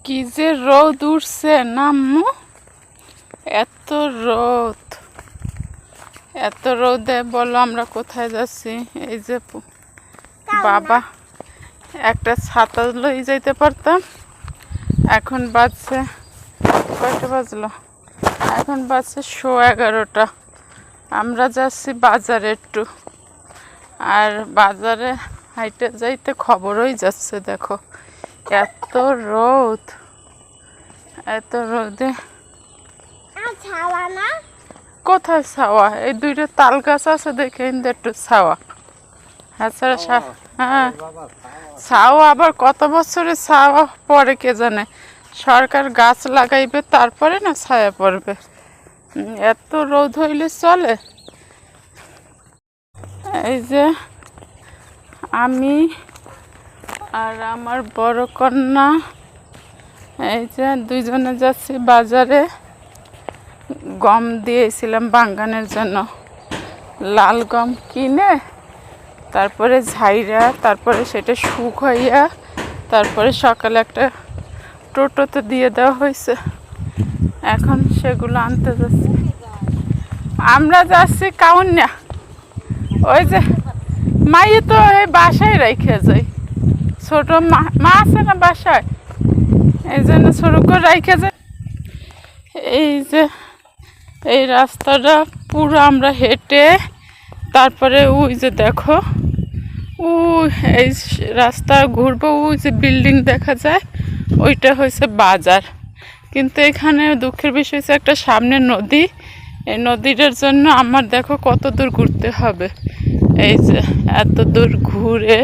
কি যে রোদ উঠছে নাম্মু, এত রোদ, এত রোদে বলো আমরা কোথায় যাচ্ছি? এই যে বাবা একটা ছাতা লই যাইতে পারতাম। এখন বাজছে কয়টা বাজলো? এখন বাজছে 11:30। আমরা যাচ্ছি বাজারে একটু, আর বাজারে হাইটে যাইতে খবরই যাচ্ছে। দেখো এত রোদ, এত রোদে কোথায় ছাওয়া? এই দুইটা তাল গাছ আছে দেখে একটু ছাওয়া। হ্যাঁ, ছাওয়া আবার কত বছরে ছাওয়া পরে কে জানে। সরকার গাছ লাগাইবে তারপরে না ছায়া পড়বে। এত রোদ হইলে চলে? এই যে আমি আর আমার বড় কন্যা, এই যে দুইজনে যাচ্ছি বাজারে। গম দিয়েছিলাম বাঙ্গানের জন্য, লাল গম কিনে তারপরে ঝাইরা, তারপরে সেটা শুকাইয়া, তারপরে সকালে একটা টোটোতে দিয়ে দেওয়া হয়েছে। এখন সেগুলো আনতে যাচ্ছি। আমরা যাচ্ছি কাউন্যা। ওই যে মাইয়ে তো এই বাসায় রেখে যাই, ছোট মা আছে না বাসায়, এই জন্য ছোট করে রেখে যাই। এই যে এই রাস্তাটা পুরো আমরা হেঁটে, তারপরে ওই যে দেখো এই রাস্তা ঘুরবো, ওই যে বিল্ডিং দেখা যায়, ওইটা হয়েছে বাজার। কিন্তু এখানে দুঃখের বিষয় হচ্ছে একটা সামনে নদী। এই নদীটার জন্য আমার দেখো কত দূর ঘুরতে হবে। এই যে এত দূর ঘুরে,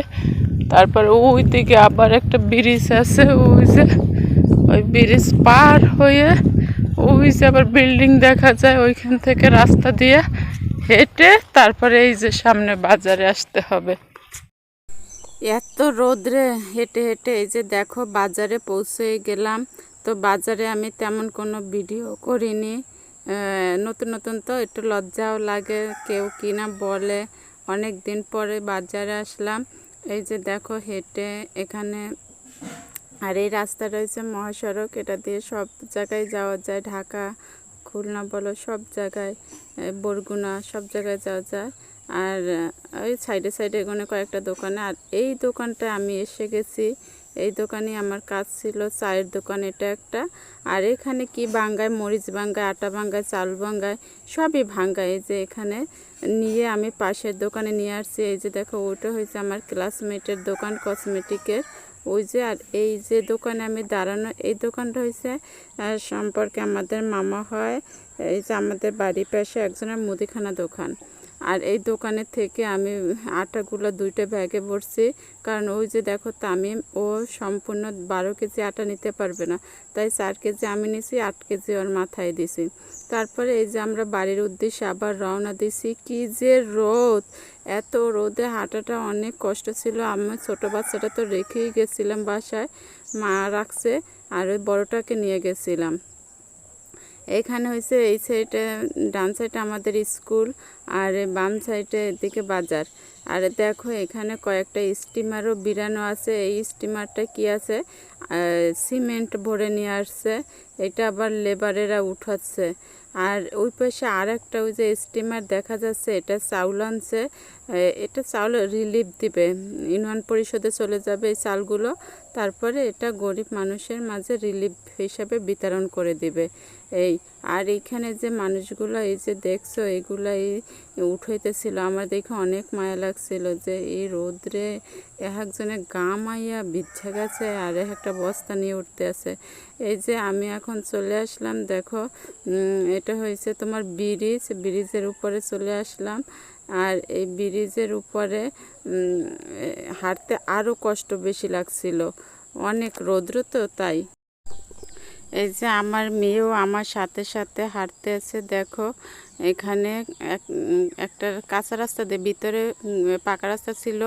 তারপরে ওই দিকে আবার একটা ব্রিজ আছে, ওই যে ওই ব্রিজ পার হয়ে ওই যে আবার বিল্ডিং দেখা যায়। ওইখান থেকে রাস্তা দিয়ে হেঁটে তারপরে এই যে সামনে বাজারে আসতে হবে। এত রোদ্রে হেঁটে হেঁটে এই যে দেখো বাজারে পৌঁছে গেলাম। তো বাজারে আমি তেমন কোনো ভিডিও করিনি, নতুন নতুন তো একটু লজ্জাও লাগে, কেউ কিনা বলে। অনেক দিন পরে বাজারে আসলাম। এই যে দেখো হেঁটে এখানে, আর এই রাস্তা রয়েছে মহাসড়ক, এটা দিয়ে সব জায়গায় যাওয়া যায়। ঢাকা, খুলনা বলো, সব জায়গায়, বরগুনা, সব জায়গায় যাওয়া যায়। আর ওই সাইডে সাইডে এখানে কয়েকটা দোকানে। আর এই দোকানটা আমি এসে গেছি, এই দোকানে আমার কাজ ছিল, চায়ের দোকান এটা একটা। আর এখানে কি ভাঙ্গায়, মরিচ ভাঙ্গায়, আটা ভাঙ্গায়, চাল ভাঙ্গায়, সবই ভাঙ্গায়। এই যে এখানে নিয়ে আমি পাশের দোকানে নিয়ে আসছি। এই যে দেখো ওইটা হয়েছে আমার ক্লাসমেটের দোকান, কসমেটিকের ওই যে। আর এই যে দোকানে আমি দাঁড়ানো, এই দোকানটা হয়েছে সম্পর্কে আমাদের মামা হয়। এই যে আমাদের বাড়ির পাশে একজনের মুদিখানা দোকান। আর এই দোকানের থেকে আমি আটাগুলো 2টা ব্যাগে ভরছি, কারণ ওই যে দেখো তামিম, ও সম্পূর্ণ 12 কেজি আটা নিতে পারবে না, তাই 4 কেজি আমি নিছি, 8 কেজি ওর মাথায় দিছি। তারপরে এই যে আমরা বাড়ির উদ্দেশ্যে আবার রওনা দিছি। কি যে রোদ, এত রোদে হাঁটাটা অনেক কষ্ট ছিল। আমি ছোট বাচ্চাটা তো রেখেই গেছিলাম বাসায়, মা রাখছে, আর ওই বড়টাকে নিয়ে গেছিলাম। এখানে হয়েছে এই সাইডে, ডান সাইডে আমাদের স্কুল, আর বাম সাইডে এদিকে বাজার। আর দেখো এখানে কয়েকটা স্টিমারও বিরানো আছে। এই স্টিমারটা কি আছে, সিমেন্ট ভরে নিয়ে আসছে, এটা আবার লেবারেরা উঠাচ্ছে। আর ওই পাশে আর একটা ওই যে স্টিমার দেখা যাচ্ছে, এটা চাউল আনছে। এটা চাউল রিলিফ দিবে, ইউনিয়ন পরিষদে চলে যাবে এই চালগুলো, তারপরে এটা গরিব মানুষের মাঝে রিলিফ হিসাবে বিতরণ করে দিবে। এই আর এইখানে যে মানুষগুলো এই যে দেখছো, এগুলাই উঠাইতেছিল। আমার দেখে অনেক মায়া লাগছিল যে এই রোদ্রে একজনে গা মাইয়া বিচ্ছা গেছে, আর একটা বস্তা নিয়ে উঠতে আছে। এই যে আমি এখন চলে আসলাম, দেখো এটা হয়েছে তোমার ব্রিজ, ব্রিজের উপরে চলে আসলাম। আর এই ব্রিজের উপরে হাঁটতে আরও কষ্ট বেশি লাগছিল, অনেক রৌদ্র তো তাই। এই যে আমার মেয়েও আমার সাথে সাথে হাঁটতে আছে। দেখো এখানে একটা কাঁচা রাস্তা দিয়ে, ভিতরে পাকা রাস্তা ছিল,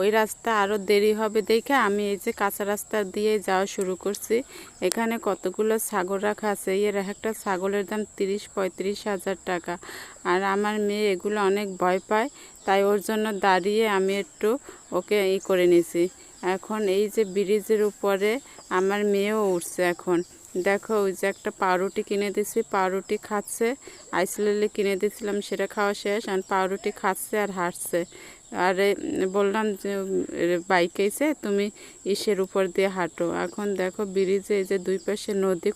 ওই রাস্তা আরও দেরি হবে দেখে আমি এই যে কাঁচা রাস্তা দিয়ে যাওয়া শুরু করছি। এখানে কতগুলো ছাগল রাখা আছে, এর একটা ছাগলের দাম 30-35 হাজার টাকা। আর আমার মেয়ে এগুলো অনেক ভয় পায়, তাই ওর জন্য দাঁড়িয়ে আমি একটু ওকে করে নিয়েছি। এখন এই যে ব্রিজের উপরে আমার মেয়েও উঠছে। এখন দেখো ওই যে একটা পাউরুটি কিনে দিছি, পাউরুটি খাচ্ছে। আইসলেলে কিনে দিয়েছিলাম, সেটা খাওয়া শেষ। আর পাউরুটি খাচ্ছে আর হাঁটছে। আর বললাম যে বাইকে এসে তুমি ইসের উপর দিয়ে হাঁটো। এখন দেখো ব্রিজে এই যে দুই পাশে নদী।